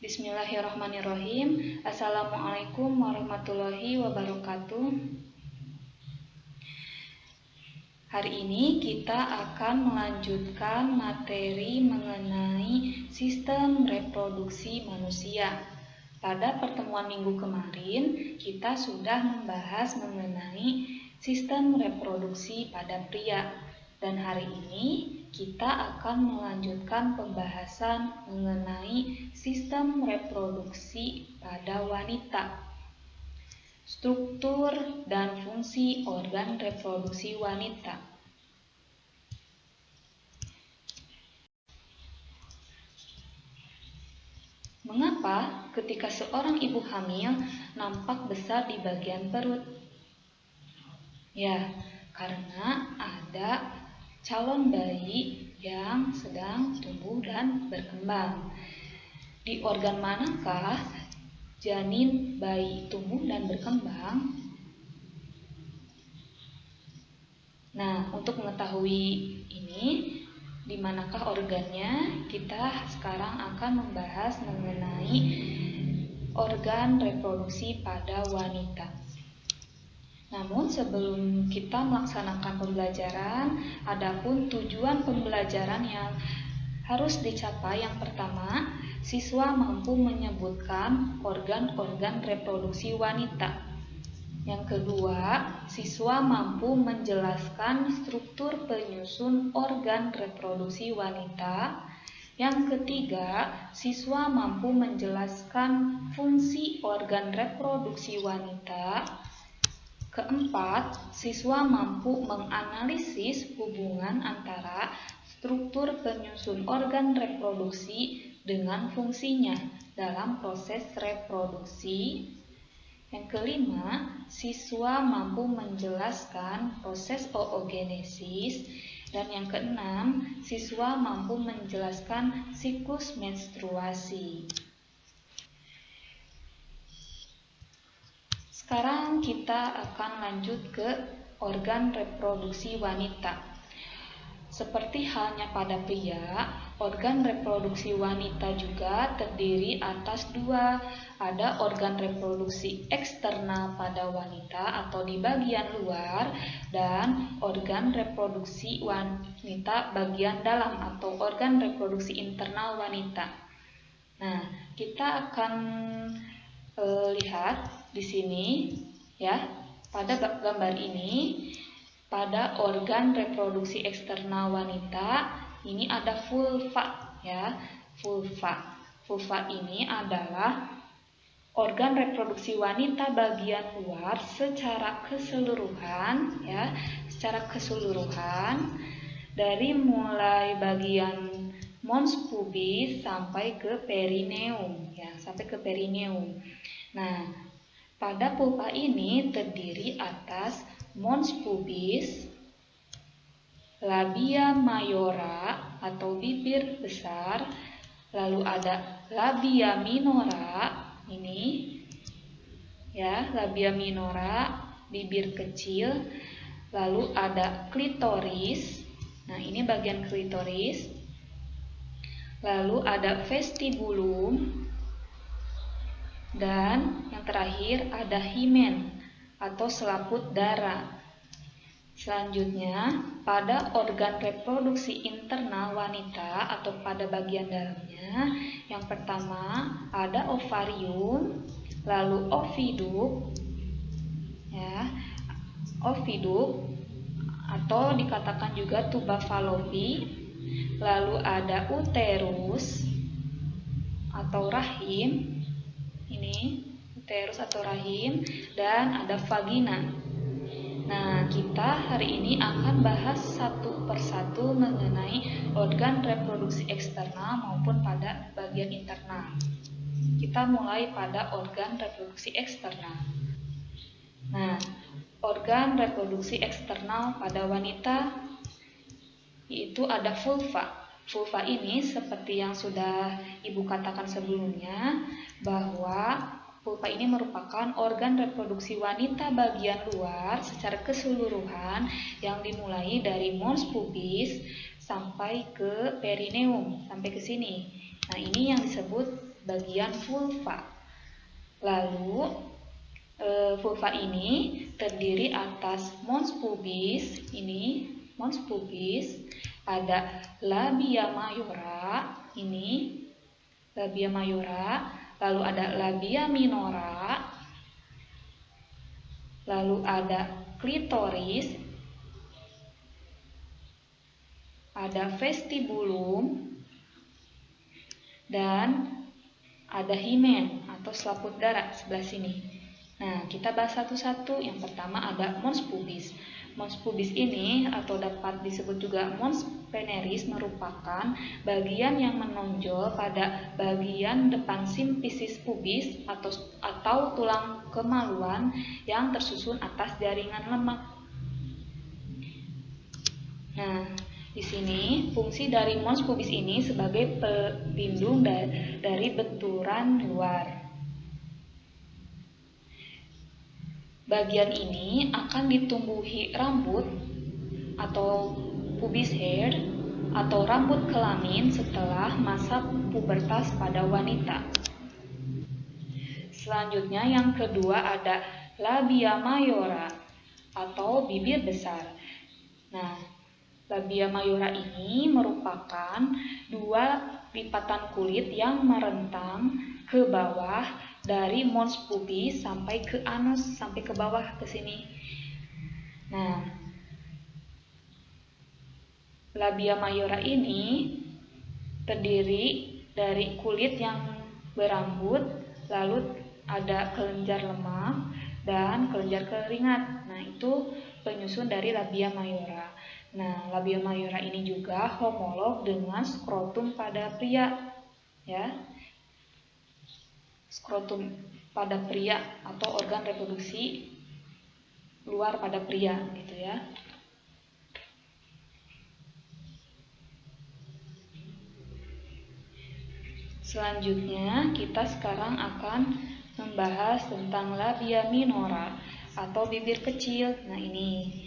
Bismillahirrahmanirrahim. Assalamualaikum warahmatullahi wabarakatuh. Hari ini kita akan melanjutkan materi mengenai sistem reproduksi manusia. Pada pertemuan minggu kemarin, kita sudah membahas mengenai sistem reproduksi pada pria. Dan hari ini kita akan melanjutkan pembahasan mengenai sistem reproduksi pada wanita. Struktur dan fungsi organ reproduksi wanita. Mengapa ketika seorang ibu hamil nampak besar di bagian perut? Ya, karena ada calon bayi yang sedang tumbuh dan berkembang. Di organ manakah janin bayi tumbuh dan berkembang? Nah, untuk mengetahui ini, di manakah organnya, kita sekarang akan membahas mengenai organ reproduksi pada wanita. Namun sebelum kita melaksanakan pembelajaran, adapun tujuan pembelajaran yang harus dicapai. Yang pertama, siswa mampu menyebutkan organ-organ reproduksi wanita. Yang kedua, siswa mampu menjelaskan struktur penyusun organ reproduksi wanita. Yang ketiga, siswa mampu menjelaskan fungsi organ reproduksi wanita. Keempat, siswa mampu menganalisis hubungan antara struktur penyusun organ reproduksi dengan fungsinya dalam proses reproduksi. Yang kelima, siswa mampu menjelaskan proses oogenesis. Dan yang keenam, siswa mampu menjelaskan siklus menstruasi. Sekarang kita akan lanjut ke organ reproduksi wanita. Seperti halnya pada pria, organ reproduksi wanita juga terdiri atas dua. Ada organ reproduksi eksternal pada wanita atau di bagian luar, dan organ reproduksi wanita bagian dalam atau organ reproduksi internal wanita. Nah, kita akan lihat di sini ya, pada gambar ini, pada organ reproduksi eksternal wanita ini ada vulva ya. Vulva ini adalah organ reproduksi wanita bagian luar secara keseluruhan ya, secara keseluruhan dari mulai bagian mons pubis sampai ke perineum ya, sampai ke perineum. Nah, pada vulva ini terdiri atas mons pubis, labia mayora atau bibir besar, lalu ada labia minora, ini ya, labia minora, bibir kecil, lalu ada klitoris. Nah, ini bagian klitoris. Lalu ada vestibulum. Dan yang terakhir ada himen atau selaput darah. Selanjutnya, pada organ reproduksi internal wanita atau pada bagian dalamnya, yang pertama ada ovarium, lalu oviduk ya, oviduk atau dikatakan juga tuba Fallopi, lalu ada uterus atau rahim. Ini uterus atau rahim, dan ada vagina. Nah, kita hari ini akan bahas satu persatu mengenai organ reproduksi eksternal maupun pada bagian internal. Kita mulai pada organ reproduksi eksternal. Nah, organ reproduksi eksternal pada wanita yaitu ada vulva. Vulva ini seperti yang sudah Ibu katakan sebelumnya, bahwa vulva ini merupakan organ reproduksi wanita bagian luar secara keseluruhan yang dimulai dari mons pubis sampai ke perineum, sampai ke sini. Nah, ini yang disebut bagian vulva. Lalu vulva ini terdiri atas mons pubis, ini mons pubis, ada labia mayora, ini labia mayora, lalu ada labia minora, lalu ada klitoris, ada vestibulum, dan ada himen atau selaput darah sebelah sini. Nah, kita bahas satu-satu. Yang pertama ada mons pubis. Mons pubis ini atau dapat disebut juga mons veneris merupakan bagian yang menonjol pada bagian depan simfisis pubis atau tulang kemaluan yang tersusun atas jaringan lemak. Nah, di sini fungsi dari mons pubis ini sebagai pelindung dari benturan luar. Bagian ini akan ditumbuhi rambut atau pubis hair atau rambut kelamin setelah masa pubertas pada wanita. Selanjutnya yang kedua ada labia mayora atau bibir besar. Nah, labia mayora ini merupakan dua lipatan kulit yang merentang ke bawah dari mons pubis sampai ke anus, sampai ke bawah ke sini. Nah, labia mayora ini terdiri dari kulit yang berambut, lalu ada kelenjar lemak dan kelenjar keringat. Nah, itu penyusun dari labia mayora. Nah, labia mayora ini juga homolog dengan skrotum pada pria, ya. Skrotum pada pria atau organ reproduksi luar pada pria, gitu ya. Selanjutnya kita sekarang akan membahas tentang labia minora atau bibir kecil. Nah, ini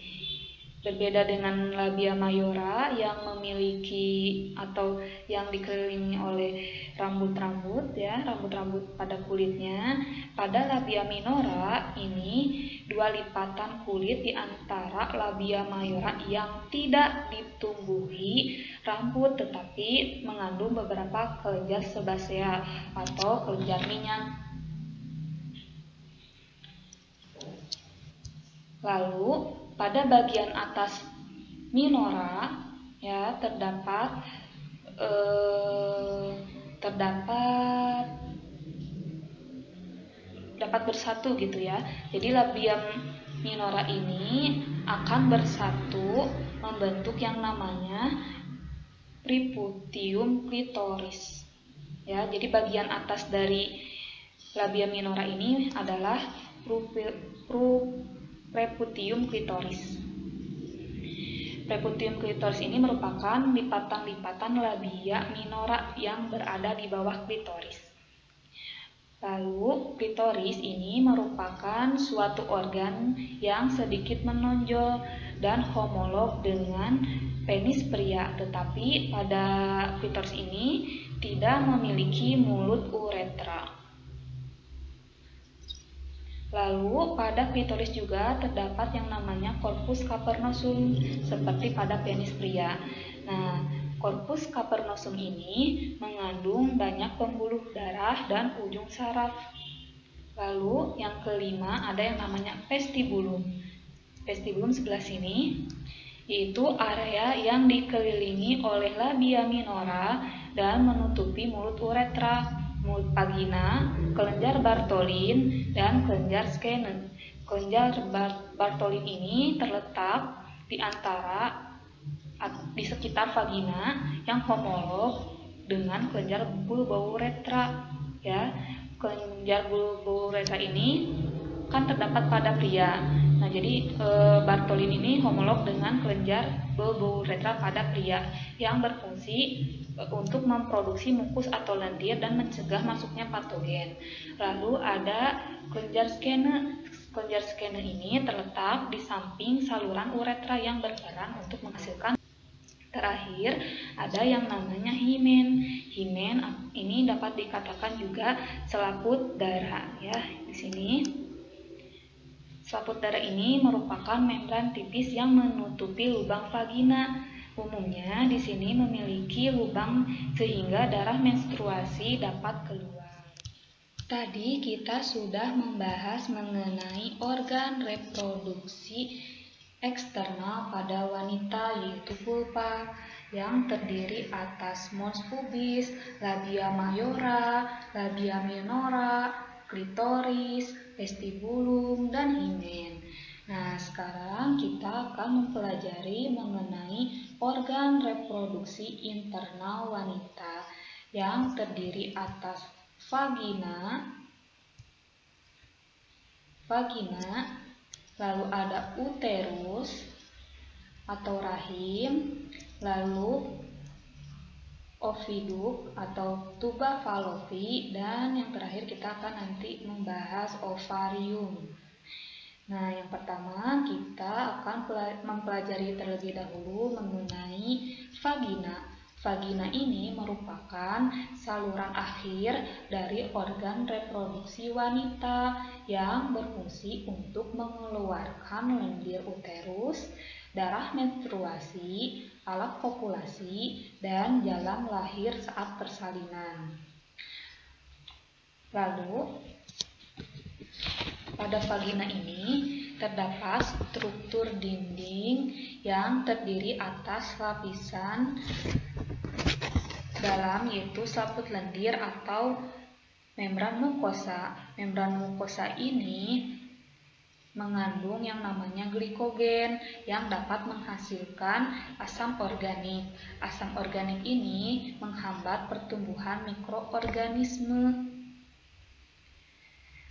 berbeda dengan labia mayora yang memiliki atau yang dikelilingi oleh rambut-rambut, ya, rambut-rambut pada kulitnya. Pada labia minora ini dua lipatan kulit di antara labia mayora yang tidak ditumbuhi rambut tetapi mengandung beberapa kelenjar sebasea atau kelenjar minyak. Lalu pada bagian atas minora, ya, terdapat bersatu, gitu ya. Jadi labia minora ini akan bersatu membentuk yang namanya preputium clitoris. Ya, jadi bagian atas dari labia minora ini adalah preputium clitoris. Preputium clitoris ini merupakan lipatan-lipatan labia minora yang berada di bawah klitoris. Lalu, klitoris ini merupakan suatu organ yang sedikit menonjol dan homolog dengan penis pria, tetapi pada klitoris ini tidak memiliki mulut uretra. Lalu pada klitoris juga terdapat yang namanya corpus cavernosum seperti pada penis pria. Nah, corpus cavernosum ini mengandung banyak pembuluh darah dan ujung saraf. Lalu yang kelima ada yang namanya vestibulum. Vestibulum sebelah sini yaitu area yang dikelilingi oleh labia minora dan menutupi mulut uretra, mulut vagina, kelenjar Bartholin, dan kelenjar Skene. Kelenjar Bartholin ini terletak di sekitar vagina yang homolog dengan kelenjar bulbouretra, ya. Kelenjar bulbouretra ini kan terdapat pada pria. Nah, jadi Bartholin ini homolog dengan kelenjar bulbouretra pada pria yang berfungsi untuk memproduksi mukus atau lendir dan mencegah masuknya patogen. Lalu ada kelenjar Skene. Kelenjar Skene ini terletak di samping saluran uretra yang berperan untuk menghasilkan terakhir ada yang namanya himen. Himen ini dapat dikatakan juga selaput darah ya. Di sini selaput darah ini merupakan membran tipis yang menutupi lubang vagina. Umumnya di sini memiliki lubang sehingga darah menstruasi dapat keluar. Tadi kita sudah membahas mengenai organ reproduksi eksternal pada wanita, yaitu vulva, yang terdiri atas mons pubis, labia majora, labia minora, klitoris, vestibulum, dan himen. Nah, sekarang kita akan mempelajari mengenai organ reproduksi internal wanita yang terdiri atas vagina, lalu ada uterus atau rahim, lalu oviduk atau tuba falopi, dan yang terakhir kita akan nanti membahas ovarium. Nah, yang pertama kita akan mempelajari terlebih dahulu mengenai vagina. Vagina ini merupakan saluran akhir dari organ reproduksi wanita yang berfungsi untuk mengeluarkan lendir uterus, darah menstruasi, alat kopulasi, dan jalan lahir saat persalinan. Lalu, pada vagina ini terdapat struktur dinding yang terdiri atas lapisan dalam, yaitu selaput lendir atau membran mukosa. Membran mukosa ini mengandung yang namanya glikogen yang dapat menghasilkan asam organik. Asam organik ini menghambat pertumbuhan mikroorganisme.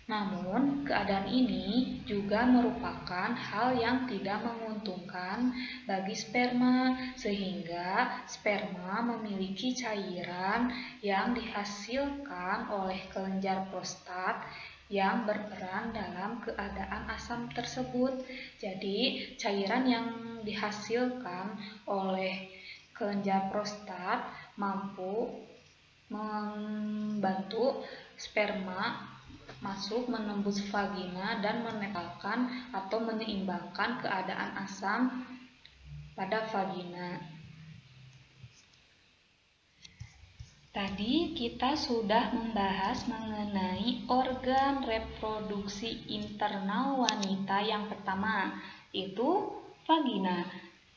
Namun, keadaan ini juga merupakan hal yang tidak menguntungkan bagi sperma, sehingga sperma memiliki cairan yang dihasilkan oleh kelenjar prostat yang berperan dalam keadaan asam tersebut. Jadi, cairan yang dihasilkan oleh kelenjar prostat mampu membantu sperma masuk menembus vagina dan menetralkan atau menyeimbangkan keadaan asam pada vagina. Tadi kita sudah membahas mengenai organ reproduksi internal wanita yang pertama, yaitu vagina.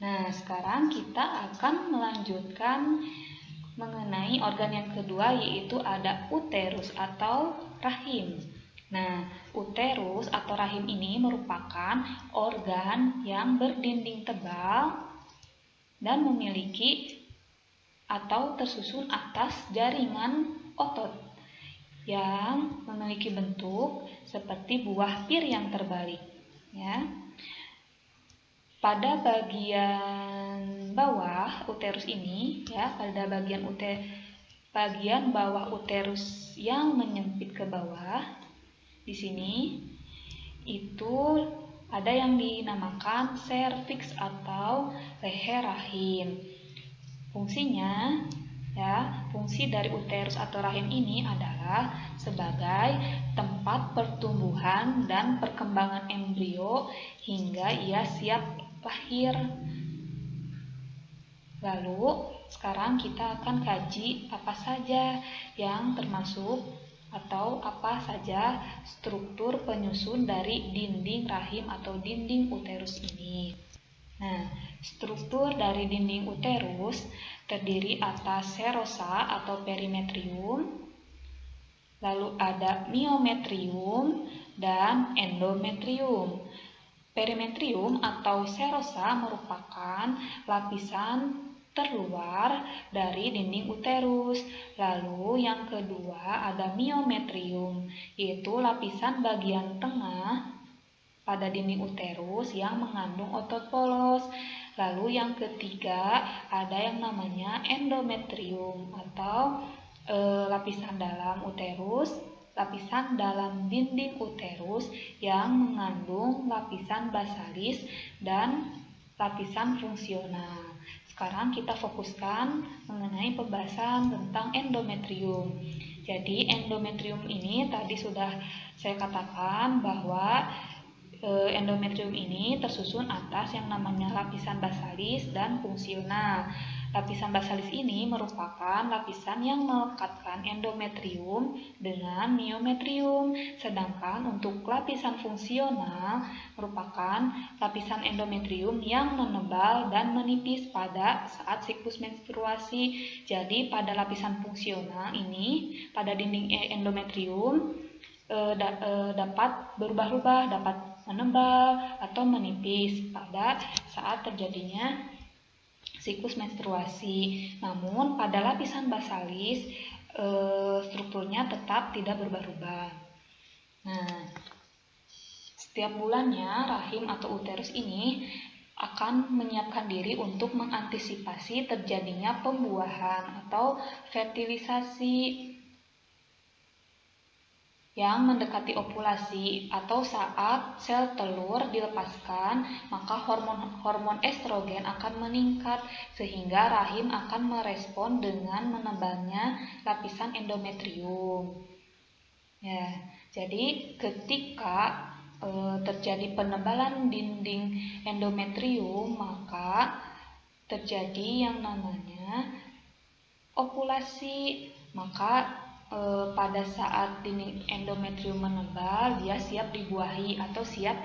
Nah, sekarang kita akan melanjutkan mengenai organ yang kedua, yaitu ada uterus atau rahim. Nah, uterus atau rahim ini merupakan organ yang berdinding tebal dan memiliki atau tersusun atas jaringan otot yang memiliki bentuk seperti buah pir yang terbalik. Ya. Pada bagian bawah uterus ini, ya, pada bagian bawah uterus yang menyempit ke bawah, di sini itu ada yang dinamakan serviks atau leher rahim. Fungsinya, ya, fungsi dari uterus atau rahim ini adalah sebagai tempat pertumbuhan dan perkembangan embrio hingga ia siap lahir. Lalu sekarang kita akan kaji apa saja yang termasuk atau apa saja struktur penyusun dari dinding rahim atau dinding uterus ini. Nah, struktur dari dinding uterus terdiri atas serosa atau perimetrium, lalu ada miometrium dan endometrium. Perimetrium atau serosa merupakan lapisan terluar dari dinding uterus. Lalu yang kedua ada miometrium, yaitu lapisan bagian tengah pada dinding uterus yang mengandung otot polos. Lalu yang ketiga ada yang namanya endometrium atau lapisan dalam uterus, lapisan dalam dinding uterus yang mengandung lapisan basalis dan lapisan fungsional. sekarang kita fokuskan mengenai pembahasan tentang endometrium. Jadi endometrium ini tadi sudah saya katakan bahwa endometrium ini tersusun atas yang namanya lapisan basalis dan fungsional. Lapisan basalis ini merupakan lapisan yang melekatkan endometrium dengan miometrium, sedangkan untuk lapisan fungsional merupakan lapisan endometrium yang menebal dan menipis pada saat siklus menstruasi. Jadi pada lapisan fungsional ini, pada dinding endometrium dapat berubah-ubah, dapat menebal atau menipis pada saat terjadinya siklus menstruasi. Namun pada lapisan basalis strukturnya tetap tidak berubah-ubah. Nah, setiap bulannya rahim atau uterus ini akan menyiapkan diri untuk mengantisipasi terjadinya pembuahan atau fertilisasi yang mendekati ovulasi atau saat sel telur dilepaskan, maka hormon estrogen akan meningkat sehingga rahim akan merespon dengan menebalnya lapisan endometrium. Ya, jadi ketika terjadi penebalan dinding endometrium, maka terjadi yang namanya ovulasi. Maka pada saat dinding endometrium menebal, dia siap dibuahi atau siap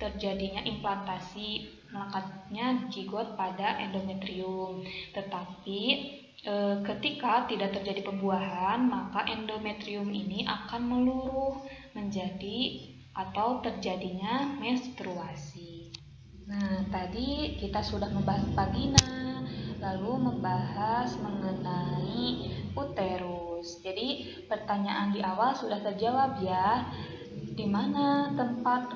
terjadinya implantasi melekatnya zigot pada endometrium. Tetapi ketika tidak terjadi pembuahan, maka endometrium ini akan meluruh menjadi atau terjadinya menstruasi. Nah, tadi kita sudah membahas vagina, lalu membahas mengenai uterus. Jadi pertanyaan di awal sudah terjawab ya. Di mana tempat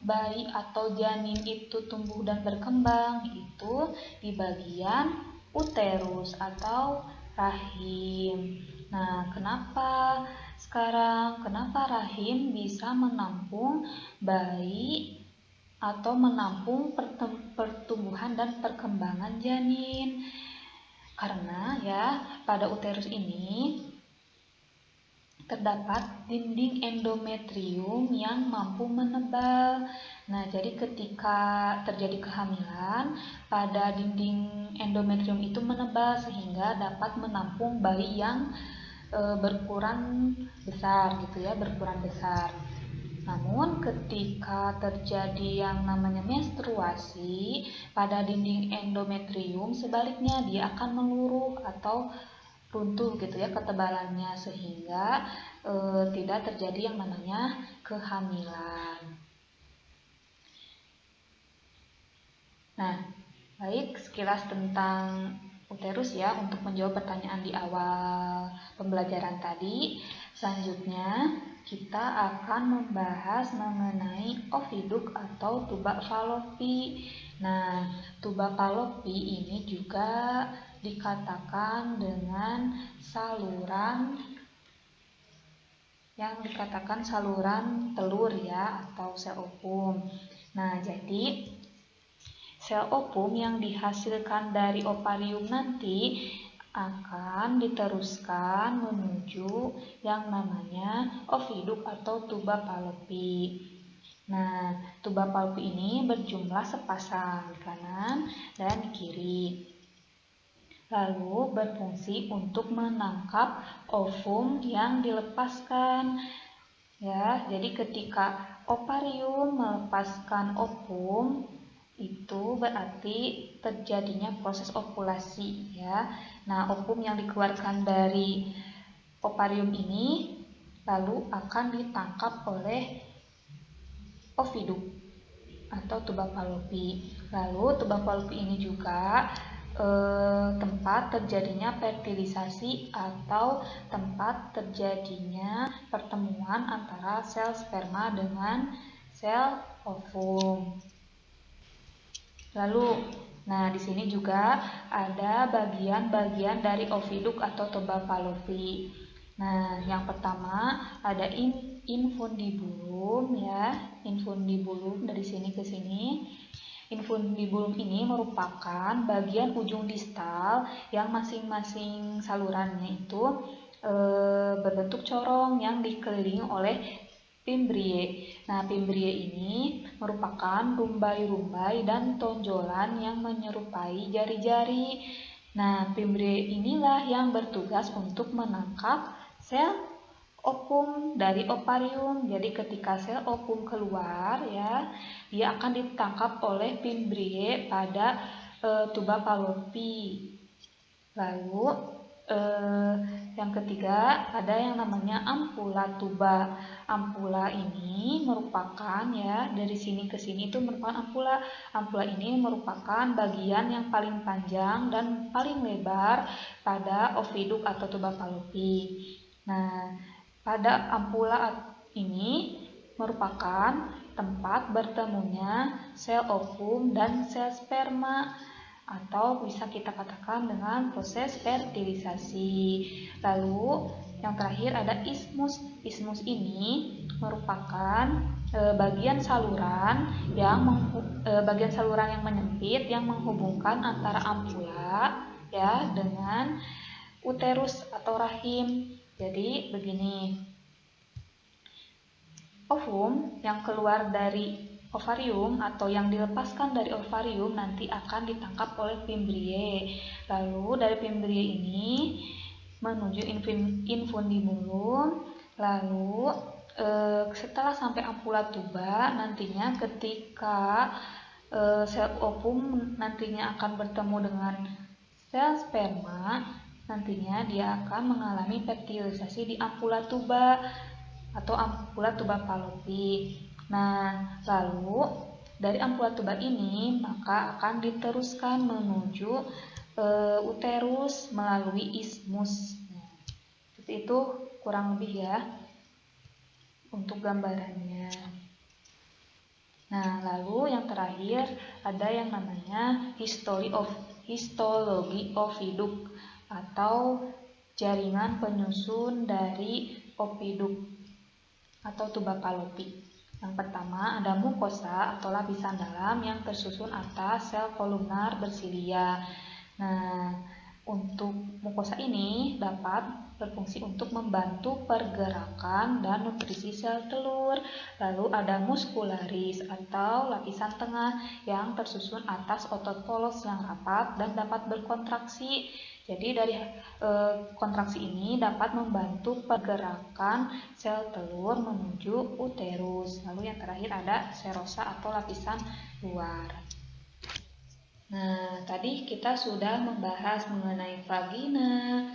bayi atau janin itu tumbuh dan berkembang? Itu di bagian uterus atau rahim. Nah, kenapa rahim bisa menampung bayi atau menampung pertumbuhan dan perkembangan janin? Karena ya pada uterus ini terdapat dinding endometrium yang mampu menebal. Nah, jadi ketika terjadi kehamilan, pada dinding endometrium itu menebal sehingga dapat menampung bayi yang berukuran besar gitu ya, berukuran besar. Namun ketika terjadi yang namanya menstruasi, pada dinding endometrium sebaliknya dia akan meluruh atau runtuh gitu ya ketebalannya sehingga tidak terjadi yang namanya kehamilan. Nah, baik sekilas tentang uterus ya untuk menjawab pertanyaan di awal pembelajaran tadi. Selanjutnya kita akan membahas mengenai oviduk atau tuba Fallopi. Nah, tuba Fallopi ini juga dikatakan dengan saluran yang dikatakan saluran telur ya atau sel ovum. Nah, jadi sel ovum yang dihasilkan dari ovarium nanti akan diteruskan menuju yang namanya oviduk atau tuba Fallopi. Nah, tuba Fallopi ini berjumlah sepasang di kanan dan di kiri. Lalu berfungsi untuk menangkap ovum yang dilepaskan. Ya, jadi ketika ovarium melepaskan ovum, itu berarti terjadinya proses ovulasi ya. Nah, ovum yang dikeluarkan dari ovarium ini lalu akan ditangkap oleh oviduk atau tuba Fallopi. Lalu tuba Fallopi ini juga tempat terjadinya fertilisasi atau tempat terjadinya pertemuan antara sel sperma dengan sel ovum. Lalu, nah di sini juga ada bagian-bagian dari oviduk atau tuba Fallopi. Nah, yang pertama ada infundibulum ya, infundibulum dari sini ke sini. Infundibulum ini merupakan bagian ujung distal yang masing-masing salurannya itu berbentuk corong yang dikelilingi oleh pimbrie. Nah, pimbrie ini merupakan rumbai-rumbai dan tonjolan yang menyerupai jari-jari. Nah, pimbrie inilah yang bertugas untuk menangkap sel ovum dari ovarium. Jadi ketika sel ovum keluar ya, dia akan ditangkap oleh pimbrie pada tuba Fallopi. Lalu yang ketiga ada yang namanya ampula tuba. Ampula ini merupakan ya, dari sini ke sini itu merupakan ampula. Ampula ini merupakan bagian yang paling panjang dan paling lebar pada oviduk atau tuba Fallopi. Nah, pada ampula ini merupakan tempat bertemunya sel ovum dan sel sperma, atau bisa kita katakan dengan proses fertilisasi. Lalu yang terakhir ada ismus. Ismus ini merupakan bagian saluran yang menyempit yang menghubungkan antara ampula ya dengan uterus atau rahim. Jadi begini, ovum yang keluar dari ovarium atau yang dilepaskan dari ovarium nanti akan ditangkap oleh pimbrie. Lalu dari pimbrie ini menuju infundibulum. Lalu setelah sampai ampula tuba, nantinya ketika sel ovum nantinya akan bertemu dengan sel sperma, nantinya dia akan mengalami fertilisasi di ampula tuba atau ampula tuba Fallopi. Nah, lalu dari ampula tuba ini maka akan diteruskan menuju uterus melalui ismus. Seperti itu kurang lebih ya untuk gambarannya. Nah, lalu yang terakhir ada yang namanya histologi oviduk atau jaringan penyusun dari oviduk atau tuba Fallopi. Yang pertama ada mukosa atau lapisan dalam yang tersusun atas sel kolumnar bersilia. Nah, untuk mukosa ini dapat berfungsi untuk membantu pergerakan dan nutrisi sel telur. Lalu ada muskularis atau lapisan tengah yang tersusun atas otot polos yang rapat dan dapat berkontraksi. Jadi dari kontraksi ini dapat membantu pergerakan sel telur menuju uterus. Lalu yang terakhir ada serosa atau lapisan luar. Nah, tadi kita sudah membahas mengenai vagina,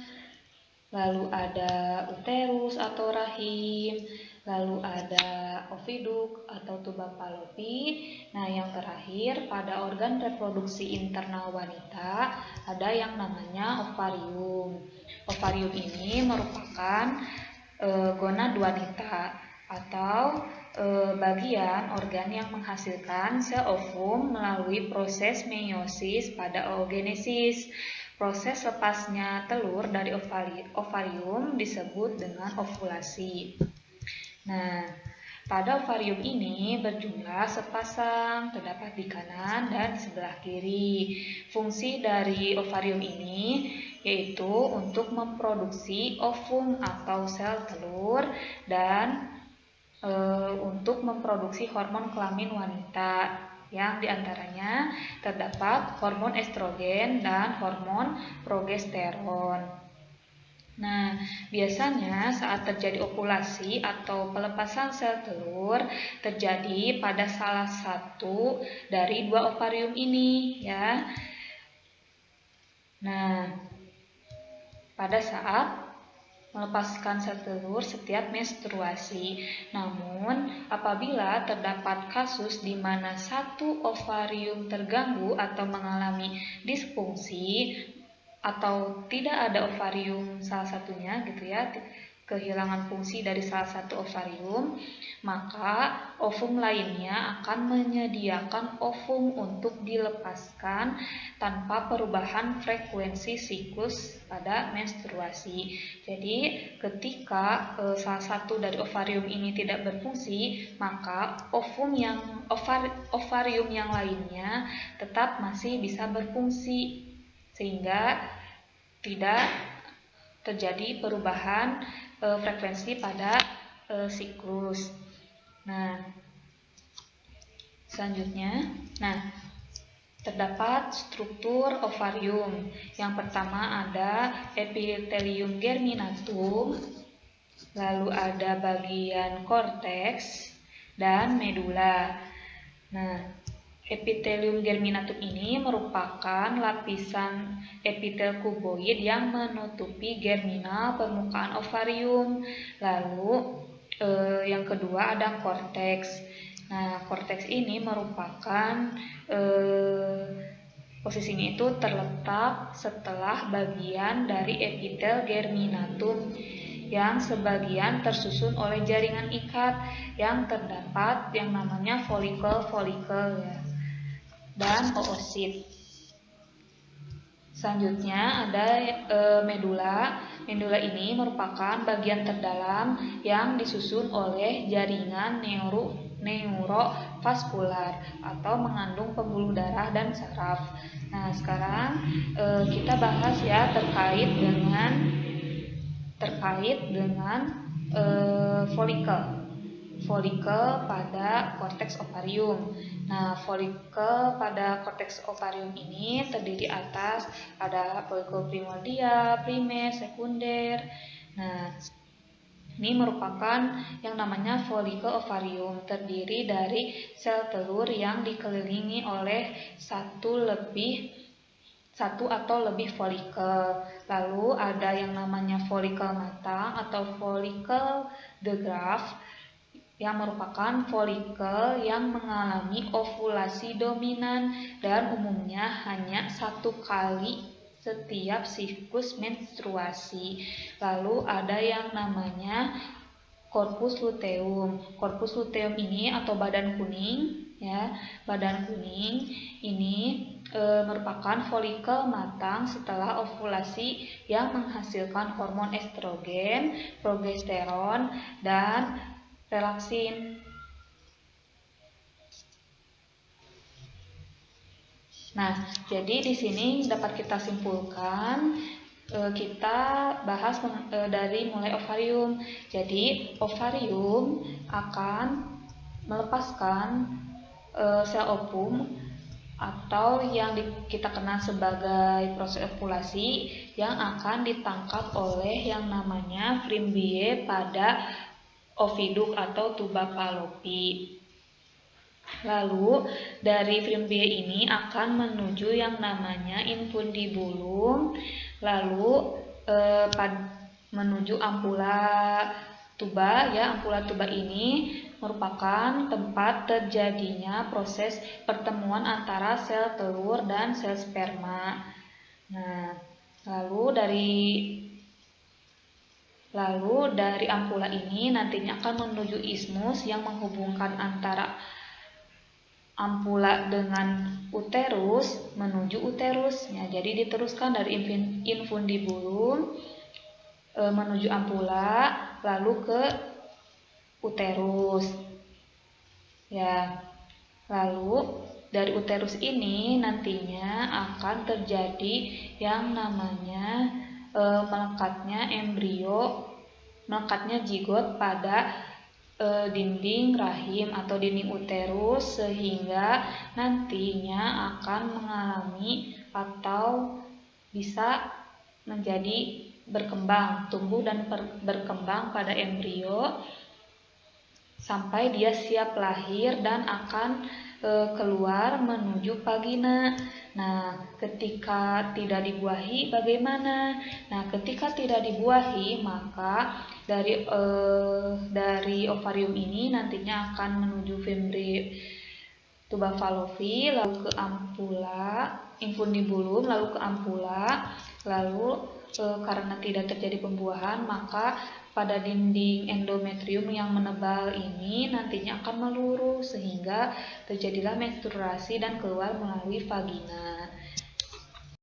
lalu ada uterus atau rahim, lalu ada oviduk atau tuba Fallopi. Nah, yang terakhir pada organ reproduksi internal wanita ada yang namanya ovarium. Ovarium ini merupakan gonad wanita atau bagian organ yang menghasilkan sel ovum melalui proses meiosis pada oogenesis. Proses lepasnya telur dari ovarium disebut dengan ovulasi. Nah, pada ovarium ini berjumlah sepasang, terdapat di kanan dan sebelah kiri. Fungsi dari ovarium ini yaitu untuk memproduksi ovum atau sel telur dan untuk memproduksi hormon kelamin wanita yang diantaranya terdapat hormon estrogen dan hormon progesteron. Nah, biasanya saat terjadi ovulasi atau pelepasan sel telur terjadi pada salah satu dari dua ovarium ini ya. Nah, pada saat melepaskan sel telur setiap menstruasi. Namun, apabila terdapat kasus di mana satu ovarium terganggu atau mengalami disfungsi atau tidak ada ovarium salah satunya gitu ya, kehilangan fungsi dari salah satu ovarium, maka ovum lainnya akan menyediakan ovum untuk dilepaskan tanpa perubahan frekuensi siklus pada menstruasi. Jadi ketika salah satu dari ovarium ini tidak berfungsi, maka ovarium yang lainnya tetap masih bisa berfungsi sehingga tidak terjadi perubahan frekuensi pada siklus. Nah, selanjutnya, terdapat struktur ovarium. Yang pertama ada epitelium germinatum, lalu ada bagian korteks dan medula. Nah, epitelium germinatum ini merupakan lapisan epitel kuboid yang menutupi germinal permukaan ovarium. Lalu yang kedua ada korteks. Nah, korteks ini merupakan posisinya itu terletak setelah bagian dari epitel germinatum yang sebagian tersusun oleh jaringan ikat yang terdapat yang namanya folikel ya, dan oosit. Selanjutnya ada medula. Medula ini merupakan bagian terdalam yang disusun oleh jaringan neurovaskular atau mengandung pembuluh darah dan saraf. Nah, sekarang kita bahas ya terkait dengan folikel pada korteks ovarium. Nah, folikel pada korteks ovarium ini terdiri atas ada folikel primordial, primer, sekunder. Nah, ini merupakan yang namanya folikel ovarium, terdiri dari sel telur yang dikelilingi oleh satu atau lebih folikel. Lalu ada yang namanya folikel matang atau folikel de Graaff, yang merupakan folikel yang mengalami ovulasi dominan dan umumnya hanya 1 kali setiap siklus menstruasi. Lalu ada yang namanya corpus luteum. Corpus luteum ini atau badan kuning ya, badan kuning ini merupakan folikel matang setelah ovulasi yang menghasilkan hormon estrogen, progesteron, dan relaksin. Nah, jadi di sini dapat kita simpulkan, kita bahas dari mulai ovarium. Jadi ovarium akan melepaskan sel ovum atau yang kita kenal sebagai proses ovulasi yang akan ditangkap oleh yang namanya Frimbiae pada oviduk atau tuba Fallopi. Lalu dari Frimbiae ini akan menuju yang namanya infundibulum, lalu menuju ampula tuba ya. Ampula tuba ini merupakan tempat terjadinya proses pertemuan antara sel telur dan sel sperma. Nah, lalu dari ampula ini nantinya akan menuju ismus yang menghubungkan antara ampula dengan uterus menuju uterusnya. Jadi diteruskan dari infundibulum menuju ampula lalu ke uterus. Ya. Lalu dari uterus ini nantinya akan terjadi yang namanya melekatnya zigot pada dinding rahim atau dinding uterus, sehingga nantinya akan mengalami atau bisa menjadi tumbuh dan berkembang pada embrio sampai dia siap lahir dan akan keluar menuju vagina. Nah, ketika tidak dibuahi bagaimana? Nah, ketika tidak dibuahi maka dari ovarium ini nantinya akan menuju Fimbriae tuba Fallopi, lalu ke ampula, infundibulum, lalu ke ampula, lalu karena tidak terjadi pembuahan, maka pada dinding endometrium yang menebal ini nantinya akan meluruh sehingga terjadilah menstruasi dan keluar melalui vagina.